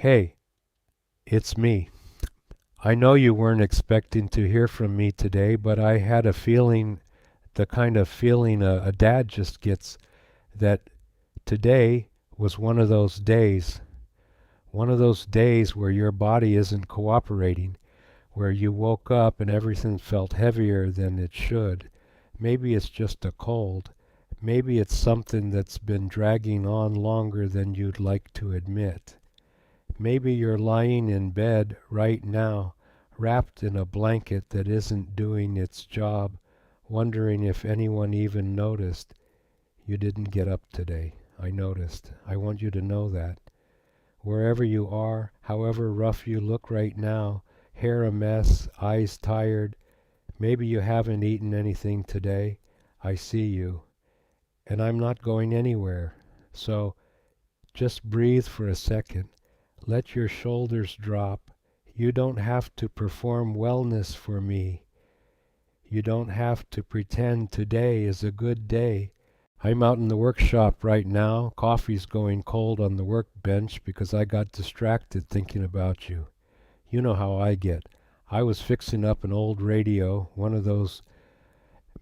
Hey, it's me. I know you weren't expecting to hear from me today, but I had a feeling, the kind of feeling a dad just gets, that today was one of those days where your body isn't cooperating, where you woke up and everything felt heavier than it should. Maybe it's just a cold. Maybe it's something that's been dragging on longer than you'd like to admit. Maybe you're lying in bed right now, wrapped in a blanket that isn't doing its job, wondering if anyone even noticed. You didn't get up today. I noticed. I want you to know that. Wherever you are, however rough you look right now, hair a mess, eyes tired, maybe you haven't eaten anything today. I see you. And I'm not going anywhere. So just breathe for a second. Let your shoulders drop. You don't have to perform wellness for me. You don't have to pretend today is a good day. I'm out in the workshop right now. Coffee's going cold on the workbench because I got distracted thinking about you. You know how I get. I was fixing up an old radio, one of those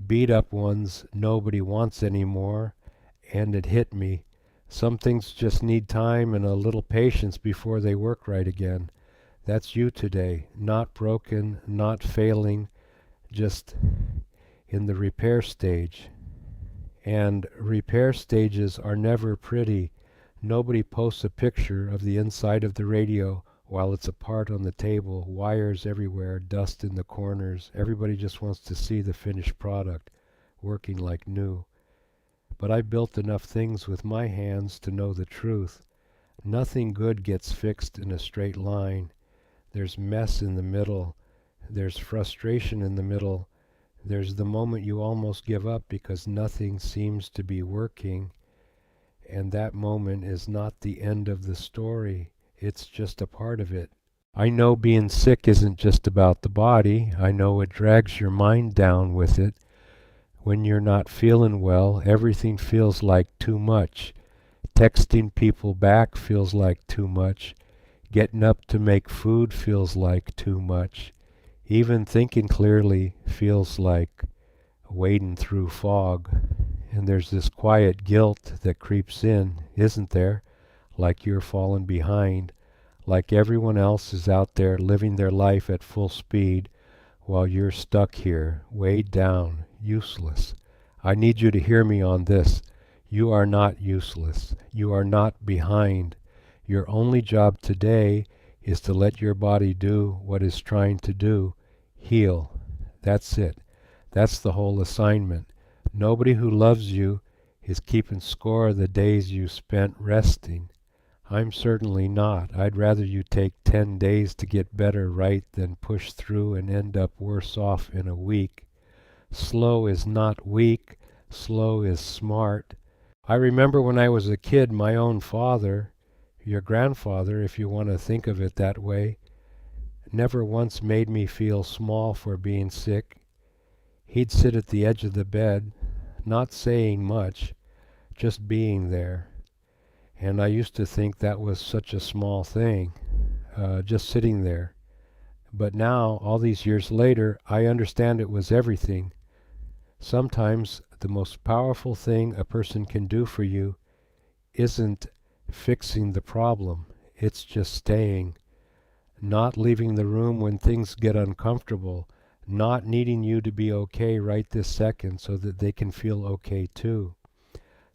beat up ones nobody wants anymore, and it hit me. Some things just need time and a little patience before they work right again. That's you today, not broken, not failing, just in the repair stage. And repair stages are never pretty. Nobody posts a picture of the inside of the radio while it's apart on the table, wires everywhere, dust in the corners. Everybody just wants to see the finished product, working like new. But I built enough things with my hands to know the truth. Nothing good gets fixed in a straight line. There's mess in the middle. There's frustration in the middle. There's the moment you almost give up because nothing seems to be working. And that moment is not the end of the story. It's just a part of it. I know being sick isn't just about the body. I know it drags your mind down with it. When you're not feeling well, everything feels like too much. Texting people back feels like too much. Getting up to make food feels like too much. Even thinking clearly feels like wading through fog. And there's this quiet guilt that creeps in, isn't there? Like you're falling behind. Like everyone else is out there living their life at full speed while you're stuck here, weighed down, useless. I need you to hear me on this. You are not useless. You are not behind. Your only job today is to let your body do what it's trying to do. Heal. That's it. That's the whole assignment. Nobody who loves you is keeping score of the days you spent resting. I'm certainly not. I'd rather you take 10 days to get better right than push through and end up worse off in a week. Slow is not weak. Slow is smart. I remember when I was a kid, my own father, your grandfather, if you want to think of it that way, never once made me feel small for being sick. He'd sit at the edge of the bed, not saying much, just being there. And I used to think that was such a small thing, just sitting there. But now, all these years later, I understand it was everything. Sometimes the most powerful thing a person can do for you isn't fixing the problem, it's just staying, not leaving the room when things get uncomfortable, not needing you to be okay right this second so that they can feel okay too.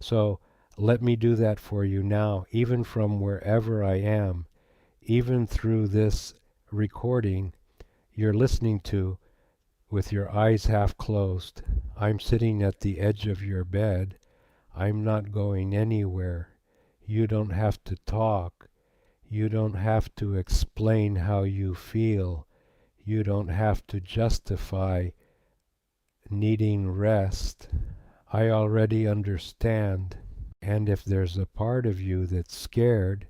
So let me do that for you now, even from wherever I am, even through this recording you're listening to with your eyes half closed. I'm sitting at the edge of your bed. I'm not going anywhere. You don't have to talk. You don't have to explain how you feel. You don't have to justify needing rest. I already understand. And if there's a part of you that's scared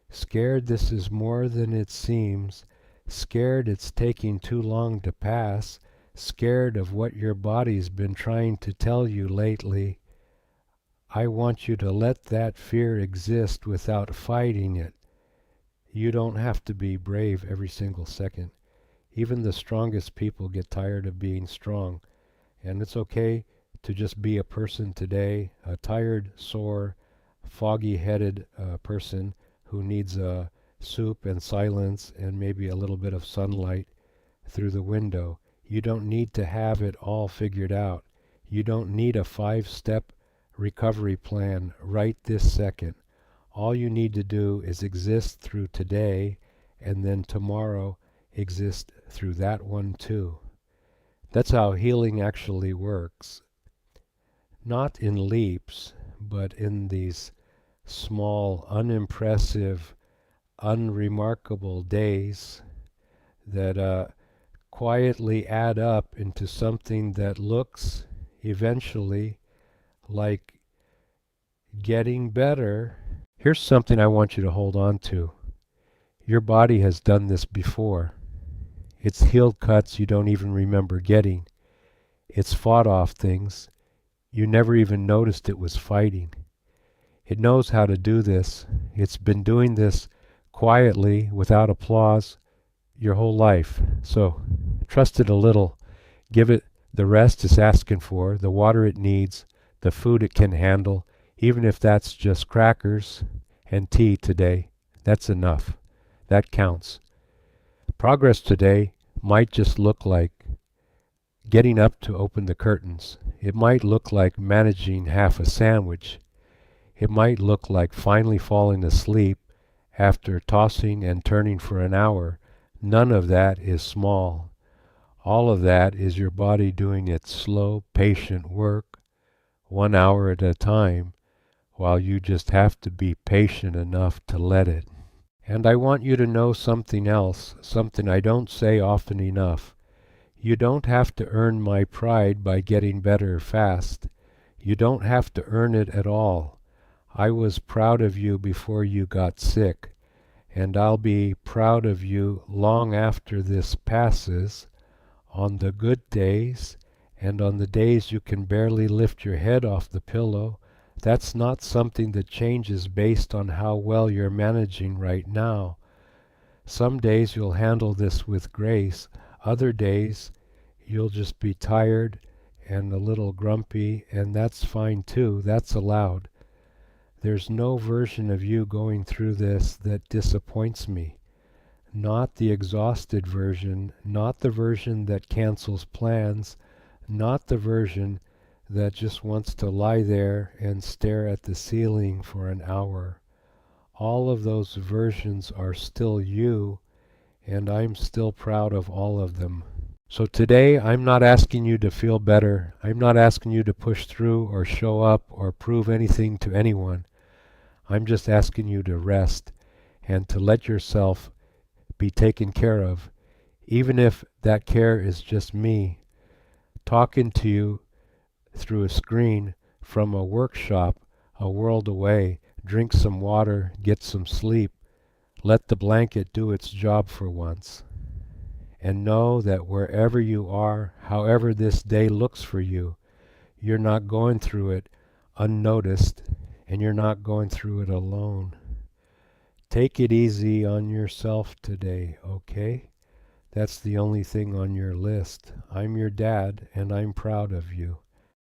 this is more than it seems, scared it's taking too long to pass, scared of what your body's been trying to tell you lately, I want you to let that fear exist without fighting it. You don't have to be brave every single second. Even the strongest people get tired of being strong, and it's okay to just be a person today, a tired, sore, foggy-headed person who needs soup and silence and maybe a little bit of sunlight through the window. You don't need to have it all figured out. You don't need a 5-step recovery plan right this second. All you need to do is exist through today, and then tomorrow exist through that one too. That's how healing actually works. Not in leaps, but in these small, unimpressive, unremarkable days that quietly add up into something that looks eventually like getting better. Here's something I want you to hold on to. Your body has done this before. It's healed cuts you don't even remember getting. It's fought off things you never even noticed it was fighting. It knows how to do this. It's been doing this quietly, without applause, your whole life. So trust it a little. Give it the rest it's asking for, the water it needs, the food it can handle, even if that's just crackers and tea today. That's enough. That counts. Progress today might just look like getting up to open the curtains. It might look like managing half a sandwich. It might look like finally falling asleep after tossing and turning for an hour. None of that is small. All of that is your body doing its slow, patient work, 1 hour at a time, while you just have to be patient enough to let it. And I want you to know something else, something I don't say often enough. You don't have to earn my pride by getting better fast. You don't have to earn it at all. I was proud of you before you got sick, and I'll be proud of you long after this passes, on the good days, and on the days you can barely lift your head off the pillow. That's not something that changes based on how well you're managing right now. Some days you'll handle this with grace. Other days you'll just be tired and a little grumpy, and that's fine too. That's allowed. There's no version of you going through this that disappoints me. Not the exhausted version, not the version that cancels plans, not the version that just wants to lie there and stare at the ceiling for an hour. All of those versions are still you, and I'm still proud of all of them. So today, I'm not asking you to feel better. I'm not asking you to push through or show up or prove anything to anyone. I'm just asking you to rest and to let yourself be taken care of, even if that care is just me talking to you through a screen from a workshop a world away. Drink some water, get some sleep, let the blanket do its job for once. And know that wherever you are, however this day looks for you, you're not going through it unnoticed, and you're not going through it alone. Take it easy on yourself today, okay? That's the only thing on your list. I'm your dad, and I'm proud of you.